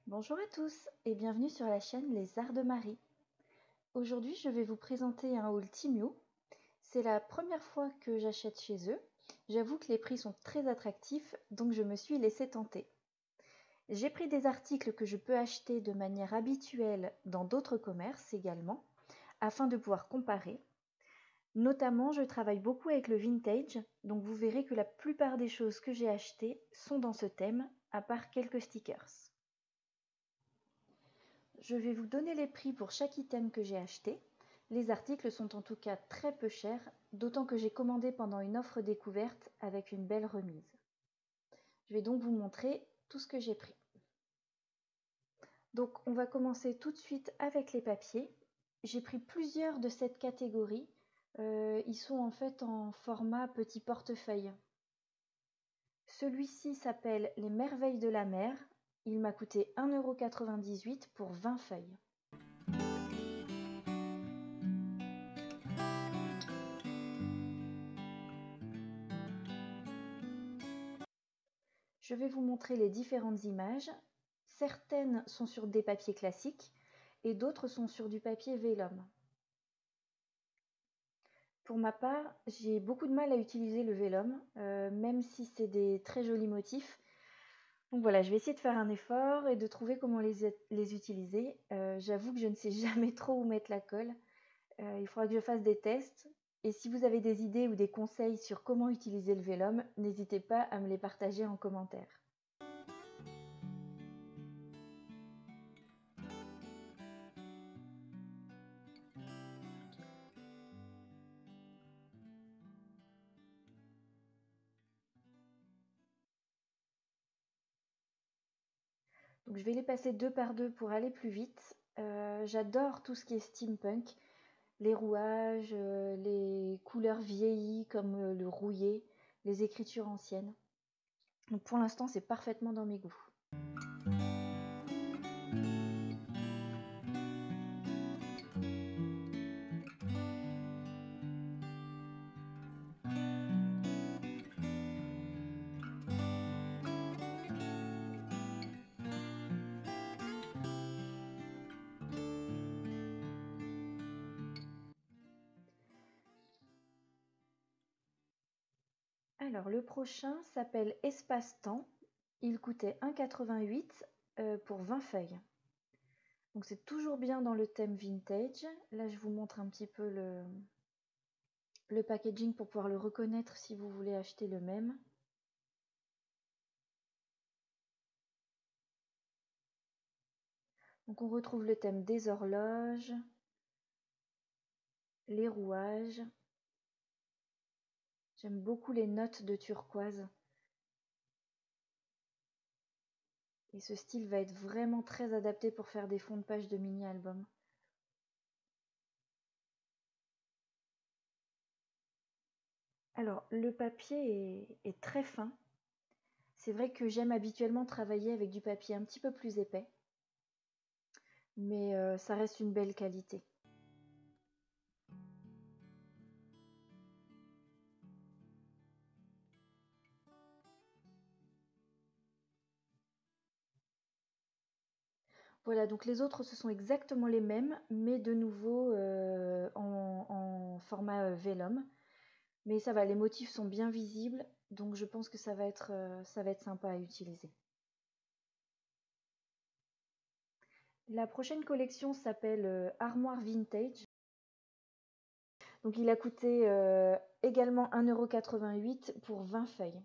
Bonjour à tous et bienvenue sur la chaîne Les Arts de Marie. Aujourd'hui, je vais vous présenter un haul Temu. C'est la première fois que j'achète chez eux. J'avoue que les prix sont très attractifs, donc je me suis laissée tenter. J'ai pris des articles que je peux acheter de manière habituelle dans d'autres commerces également, afin de pouvoir comparer. Notamment, je travaille beaucoup avec le vintage, donc vous verrez que la plupart des choses que j'ai achetées sont dans ce thème, à part quelques stickers. Je vais vous donner les prix pour chaque item que j'ai acheté. Les articles sont en tout cas très peu chers, d'autant que j'ai commandé pendant une offre découverte avec une belle remise. Je vais donc vous montrer tout ce que j'ai pris. Donc on va commencer tout de suite avec les papiers. J'ai pris plusieurs de cette catégorie. Ils sont en fait en format petit portefeuille. Celui-ci s'appelle Les Merveilles de la Mer. Il m'a coûté 1,98 € pour 20 feuilles. Je vais vous montrer les différentes images. Certaines sont sur des papiers classiques et d'autres sont sur du papier vélum. Pour ma part, j'ai beaucoup de mal à utiliser le vélum, même si c'est des très jolis motifs. Donc voilà, je vais essayer de faire un effort et de trouver comment les utiliser. J'avoue que je ne sais jamais trop où mettre la colle. Il faudra que je fasse des tests. Et si vous avez des idées ou des conseils sur comment utiliser le vélum, n'hésitez pas à me les partager en commentaire. Donc je vais les passer deux par deux pour aller plus vite. J'adore tout ce qui est steampunk, les rouages, les couleurs vieillies comme le rouillé, les écritures anciennes. Donc pour l'instant, c'est parfaitement dans mes goûts. Alors le prochain s'appelle Espace-temps. Il coûtait 1,88 € pour 20 feuilles. Donc c'est toujours bien dans le thème vintage. Là je vous montre un petit peu le packaging pour pouvoir le reconnaître si vous voulez acheter le même. Donc on retrouve le thème des horloges, les rouages. J'aime beaucoup les notes de turquoise. Et ce style va être vraiment très adapté pour faire des fonds de page de mini-albums. Alors, le papier est très fin. C'est vrai que j'aime habituellement travailler avec du papier un petit peu plus épais. Mais ça reste une belle qualité. Voilà, donc les autres, ce sont exactement les mêmes, mais de nouveau en format vélum. Mais ça va, les motifs sont bien visibles, donc je pense que ça va être sympa à utiliser. La prochaine collection s'appelle Armoire Vintage. Donc il a coûté également 1,88 € pour 20 feuilles.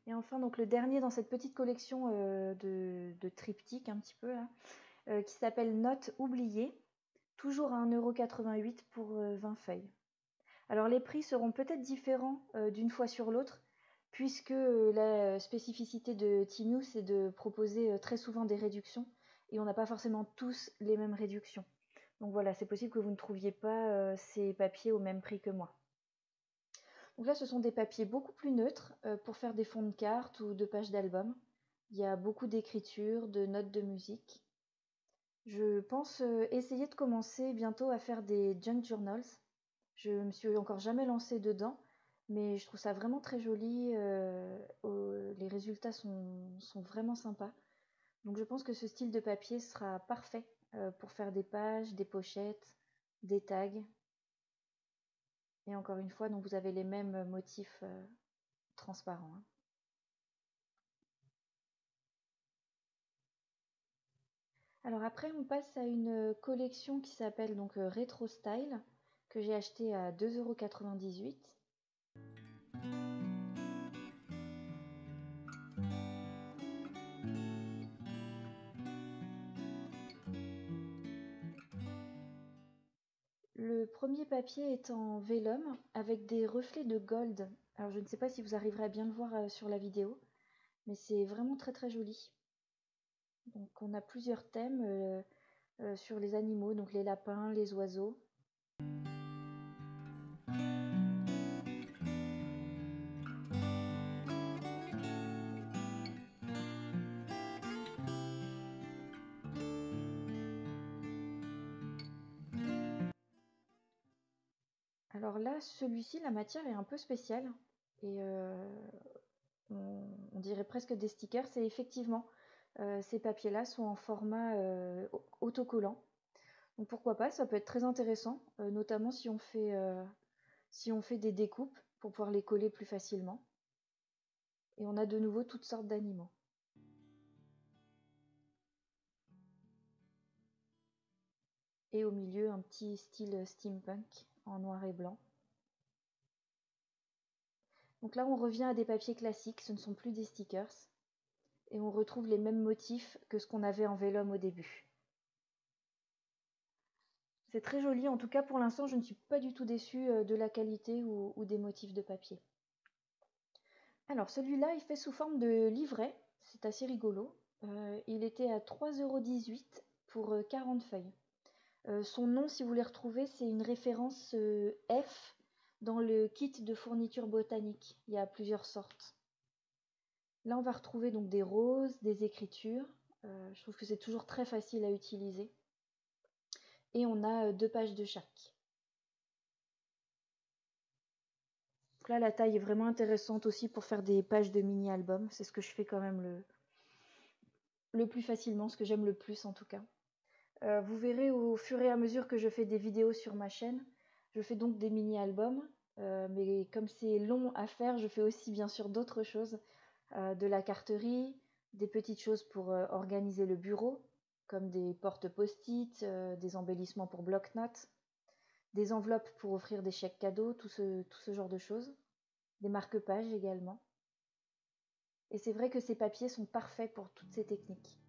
Et enfin, donc le dernier dans cette petite collection de triptyques un petit peu là, qui s'appelle Notes oubliées, toujours à 1,88 € pour 20 feuilles. Alors les prix seront peut-être différents d'une fois sur l'autre, puisque la spécificité de Temu, c'est de proposer très souvent des réductions, et on n'a pas forcément tous les mêmes réductions. Donc voilà, c'est possible que vous ne trouviez pas ces papiers au même prix que moi. Donc là, ce sont des papiers beaucoup plus neutres pour faire des fonds de cartes ou de pages d'album. Il y a beaucoup d'écriture, de notes de musique. Je pense essayer de commencer bientôt à faire des junk journals. Je me suis encore jamais lancée dedans, mais je trouve ça vraiment très joli. Les résultats sont vraiment sympas. Donc je pense que ce style de papier sera parfait pour faire des pages, des pochettes, des tags. Et encore une fois, donc vous avez les mêmes motifs transparents, hein. Alors après, on passe à une collection qui s'appelle donc Retro Style, que j'ai acheté à 2,98 €. Le premier papier est en vélum avec des reflets de gold. Alors je ne sais pas si vous arriverez à bien le voir sur la vidéo, mais c'est vraiment très très joli. Donc on a plusieurs thèmes sur les animaux, donc les lapins, les oiseaux. Alors là, celui-ci, la matière est un peu spéciale et on dirait presque des stickers. Et effectivement, ces papiers-là sont en format autocollant. Donc pourquoi pas, ça peut être très intéressant, notamment si on fait des découpes pour pouvoir les coller plus facilement. Et on a de nouveau toutes sortes d'animaux. Et au milieu, un petit style steampunk en noir et blanc. Donc là, on revient à des papiers classiques, ce ne sont plus des stickers. Et on retrouve les mêmes motifs que ce qu'on avait en vélum au début. C'est très joli, en tout cas pour l'instant, je ne suis pas du tout déçue de la qualité ou des motifs de papier. Alors celui-là, il fait sous forme de livret, c'est assez rigolo. Il était à 3,18 € pour 40 feuilles. Son nom, si vous voulez retrouver, c'est une référence F dans le kit de fourniture botanique. Il y a plusieurs sortes. Là, on va retrouver donc des roses, des écritures. Je trouve que c'est toujours très facile à utiliser. Et on a 2 pages de chaque. Donc là, la taille est vraiment intéressante aussi pour faire des pages de mini-albums. C'est ce que je fais quand même le plus facilement, ce que j'aime le plus en tout cas. Vous verrez au fur et à mesure que je fais des vidéos sur ma chaîne, je fais donc des mini-albums. Mais comme c'est long à faire, je fais aussi bien sûr d'autres choses. De la carterie, des petites choses pour organiser le bureau, comme des portes post-it, des embellissements pour bloc-notes, des enveloppes pour offrir des chèques cadeaux, tout ce genre de choses. Des marque-pages également. Et c'est vrai que ces papiers sont parfaits pour toutes ces techniques.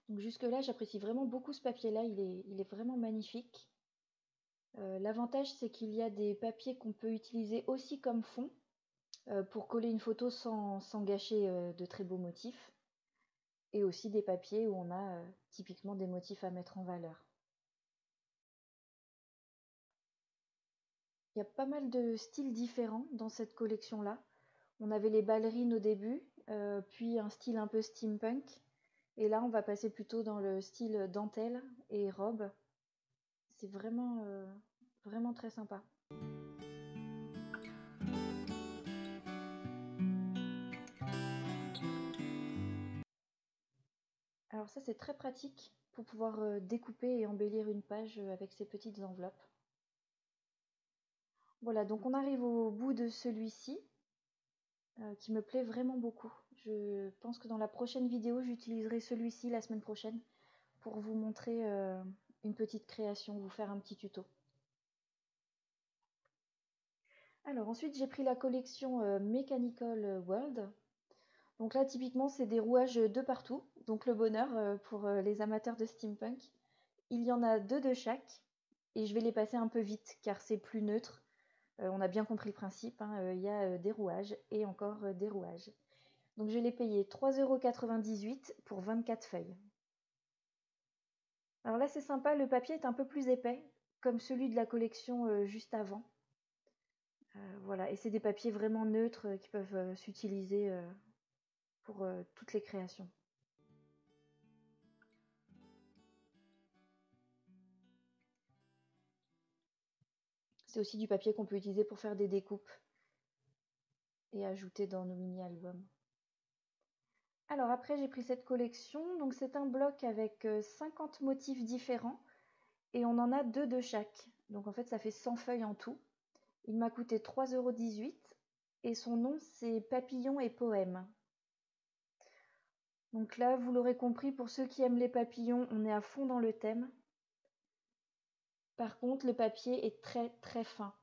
Donc jusque-là, j'apprécie vraiment beaucoup ce papier-là, il est vraiment magnifique. L'avantage, c'est qu'il y a des papiers qu'on peut utiliser aussi comme fond pour coller une photo sans gâcher de très beaux motifs. Et aussi des papiers où on a typiquement des motifs à mettre en valeur. Il y a pas mal de styles différents dans cette collection-là. On avait les ballerines au début, puis un style un peu steampunk. Et là, on va passer plutôt dans le style dentelle et robe. C'est vraiment très sympa. Alors ça, c'est très pratique pour pouvoir découper et embellir une page avec ces petites enveloppes. Voilà, donc on arrive au bout de celui-ci, qui me plaît vraiment beaucoup. Je pense que dans la prochaine vidéo, j'utiliserai celui-ci la semaine prochaine pour vous montrer une petite création, vous faire un petit tuto. Alors ensuite, j'ai pris la collection Mechanical World. Donc là, typiquement, c'est des rouages de partout. Donc le bonheur pour les amateurs de steampunk. Il y en a 2 de chaque. Et je vais les passer un peu vite car c'est plus neutre. On a bien compris le principe, hein, il y a des rouages et encore des rouages. Donc je l'ai payé 3,98 € pour 24 feuilles. Alors là, c'est sympa, le papier est un peu plus épais, comme celui de la collection juste avant. Voilà, et c'est des papiers vraiment neutres qui peuvent s'utiliser pour toutes les créations. C'est aussi du papier qu'on peut utiliser pour faire des découpes et ajouter dans nos mini-albums. Alors après, j'ai pris cette collection, donc c'est un bloc avec 50 motifs différents et on en a 2 de chaque. Donc en fait, ça fait 100 feuilles en tout. Il m'a coûté 3,18 € et son nom c'est Papillons et poèmes. Donc là, vous l'aurez compris, pour ceux qui aiment les papillons, on est à fond dans le thème. Par contre, le papier est très très fin.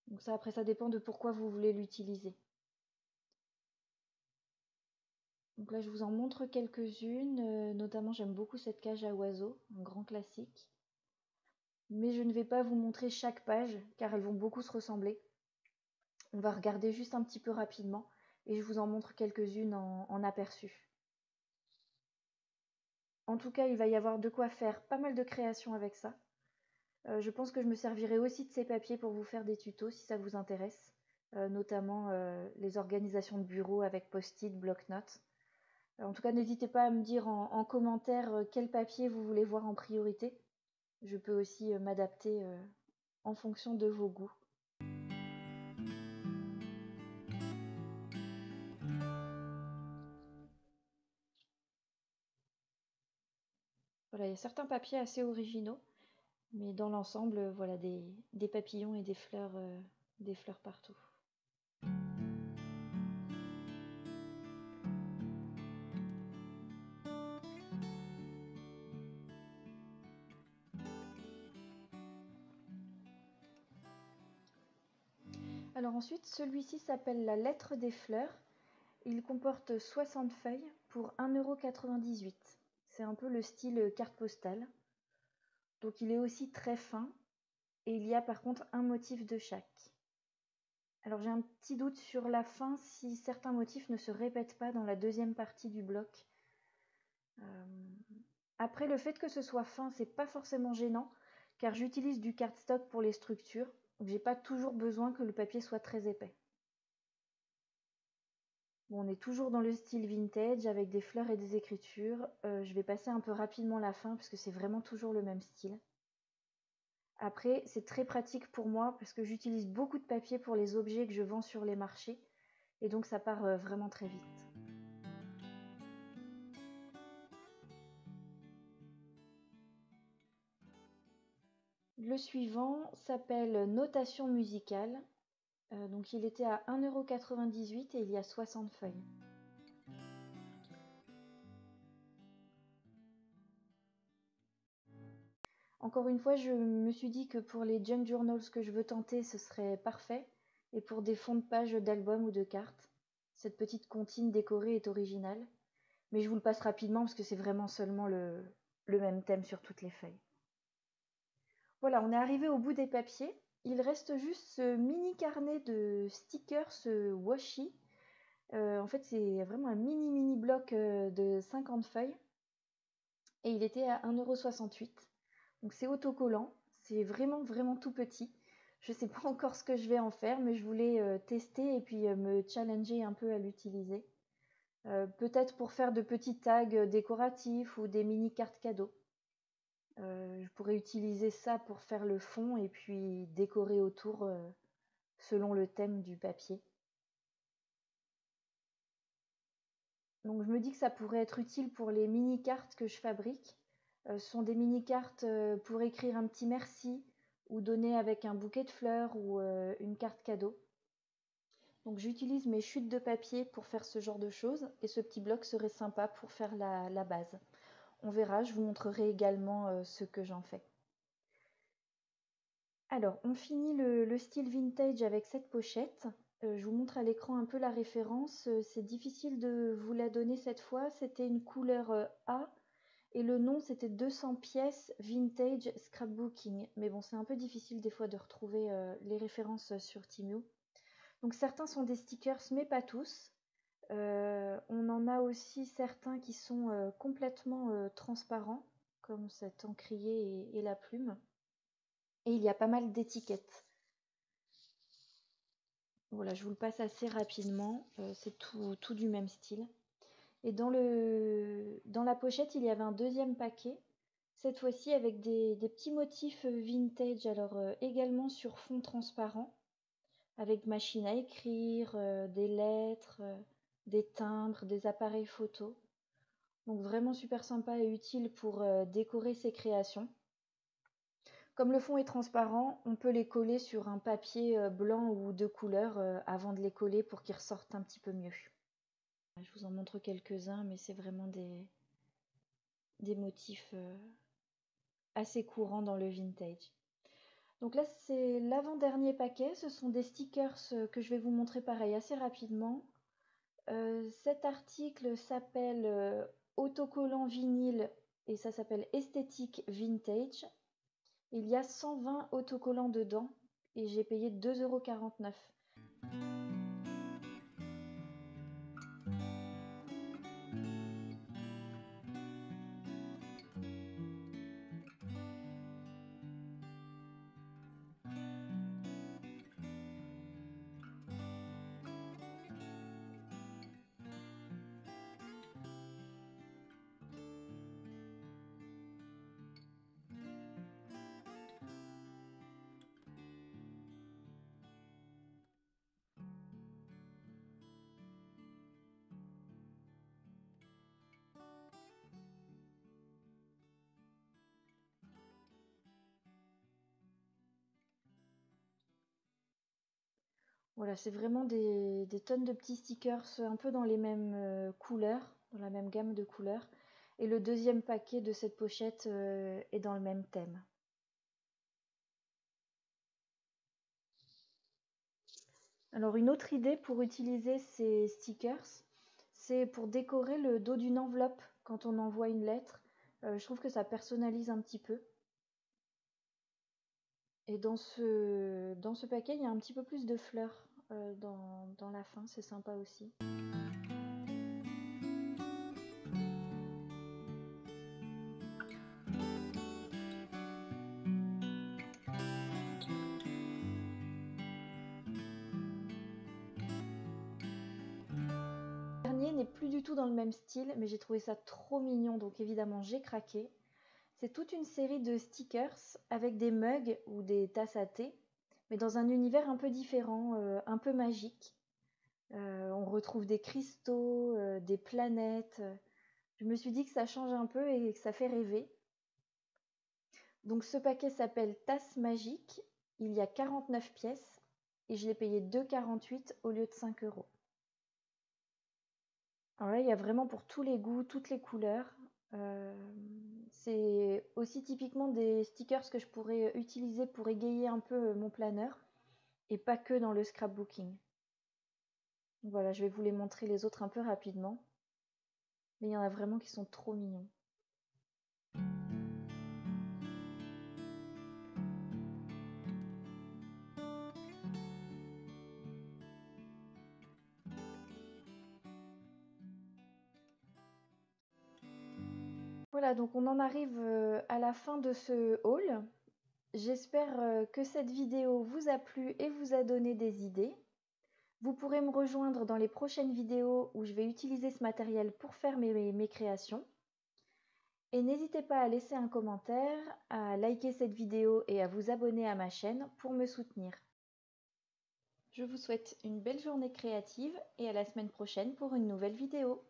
Donc ça, après, ça dépend de pourquoi vous voulez l'utiliser. Donc là, je vous en montre quelques-unes. Notamment, j'aime beaucoup cette cage à oiseaux, un grand classique. Mais je ne vais pas vous montrer chaque page, car elles vont beaucoup se ressembler. On va regarder juste un petit peu rapidement, et je vous en montre quelques-unes en aperçu. En tout cas, il va y avoir de quoi faire pas mal de créations avec ça. Je pense que je me servirai aussi de ces papiers pour vous faire des tutos si ça vous intéresse, notamment les organisations de bureau avec post-it, bloc-notes. En tout cas, n'hésitez pas à me dire en commentaire quel papier vous voulez voir en priorité. Je peux aussi m'adapter en fonction de vos goûts. Voilà, il y a certains papiers assez originaux, mais dans l'ensemble, voilà, des papillons et des fleurs partout. Alors ensuite, celui-ci s'appelle la lettre des fleurs. Il comporte 60 feuilles pour 1,98 €. C'est un peu le style carte postale. Donc il est aussi très fin et il y a par contre un motif de chaque. Alors j'ai un petit doute sur la fin si certains motifs ne se répètent pas dans la deuxième partie du bloc. Après, le fait que ce soit fin, c'est pas forcément gênant car j'utilise du cardstock pour les structures. Donc j'ai pas toujours besoin que le papier soit très épais. Bon, on est toujours dans le style vintage avec des fleurs et des écritures. Je vais passer un peu rapidement la fin parce que c'est vraiment toujours le même style. Après, c'est très pratique pour moi parce que j'utilise beaucoup de papier pour les objets que je vends sur les marchés et donc ça part vraiment très vite. Le suivant s'appelle Notation musicale. Donc il était à 1,98 € et il y a 60 feuilles. Encore une fois, je me suis dit que pour les junk journals que je veux tenter, ce serait parfait. Et pour des fonds de page d'albums ou de cartes, cette petite comptine décorée est originale. Mais je vous le passe rapidement parce que c'est vraiment seulement le même thème sur toutes les feuilles. Voilà, on est arrivé au bout des papiers. Il reste juste ce mini carnet de stickers, ce washi. En fait, c'est vraiment un mini bloc de 50 feuilles. Et il était à 1,68 €. Donc c'est autocollant, c'est vraiment tout petit. Je ne sais pas encore ce que je vais en faire, mais je voulais tester et puis me challenger un peu à l'utiliser. Peut-être pour faire de petits tags décoratifs ou des mini cartes cadeaux. Je pourrais utiliser ça pour faire le fond et puis décorer autour selon le thème du papier. Donc je me dis que ça pourrait être utile pour les mini cartes que je fabrique. Ce sont des mini cartes pour écrire un petit merci ou donner avec un bouquet de fleurs ou une carte cadeau. Donc j'utilise mes chutes de papier pour faire ce genre de choses et ce petit bloc serait sympa pour faire la base. On verra, je vous montrerai également ce que j'en fais. Alors, on finit le style vintage avec cette pochette. Je vous montre à l'écran un peu la référence. C'est difficile de vous la donner cette fois. C'était une couleur A et le nom c'était 200 pièces vintage scrapbooking. Mais bon, c'est un peu difficile des fois de retrouver les références sur Temu. Donc certains sont des stickers, mais pas tous. On en a aussi certains qui sont complètement transparents, comme cet encrier et la plume. Et il y a pas mal d'étiquettes. Voilà, je vous le passe assez rapidement. C'est tout du même style. Et dans la pochette, il y avait un deuxième paquet. Cette fois-ci avec des petits motifs vintage, alors également sur fond transparent, avec machine à écrire, des lettres, des timbres, des appareils photo. Donc vraiment super sympa et utile pour décorer ses créations. Comme le fond est transparent, on peut les coller sur un papier blanc ou de couleur avant de les coller pour qu'ils ressortent un petit peu mieux. Je vous en montre quelques-uns, mais c'est vraiment des motifs assez courants dans le vintage. Donc là, c'est l'avant-dernier paquet. Ce sont des stickers que je vais vous montrer pareil assez rapidement. Cet article s'appelle autocollant vinyle et ça s'appelle esthétique vintage. Il y a 120 autocollants dedans et j'ai payé 2,49 €. Voilà, c'est vraiment des tonnes de petits stickers un peu dans les mêmes couleurs, dans la même gamme de couleurs. Et le deuxième paquet de cette pochette est dans le même thème. Alors une autre idée pour utiliser ces stickers, c'est pour décorer le dos d'une enveloppe quand on envoie une lettre. Je trouve que ça personnalise un petit peu. Et dans ce paquet, il y a un petit peu plus de fleurs dans la fin, c'est sympa aussi. Le dernier n'est plus du tout dans le même style, mais j'ai trouvé ça trop mignon, donc évidemment j'ai craqué. C'est toute une série de stickers avec des mugs ou des tasses à thé, mais dans un univers un peu différent, un peu magique. On retrouve des cristaux, des planètes. Je me suis dit que ça change un peu et que ça fait rêver. Donc ce paquet s'appelle Tasse Magique. Il y a 49 pièces et je l'ai payé 2,48 € au lieu de 5 €. Alors là, il y a vraiment pour tous les goûts, toutes les couleurs. C'est aussi typiquement des stickers que je pourrais utiliser pour égayer un peu mon planeur et pas que dans le scrapbooking. Voilà, je vais vous les montrer les autres un peu rapidement. Mais il y en a vraiment qui sont trop mignons. Voilà, donc on en arrive à la fin de ce haul. J'espère que cette vidéo vous a plu et vous a donné des idées. Vous pourrez me rejoindre dans les prochaines vidéos où je vais utiliser ce matériel pour faire mes créations. Et n'hésitez pas à laisser un commentaire, à liker cette vidéo et à vous abonner à ma chaîne pour me soutenir. Je vous souhaite une belle journée créative et à la semaine prochaine pour une nouvelle vidéo.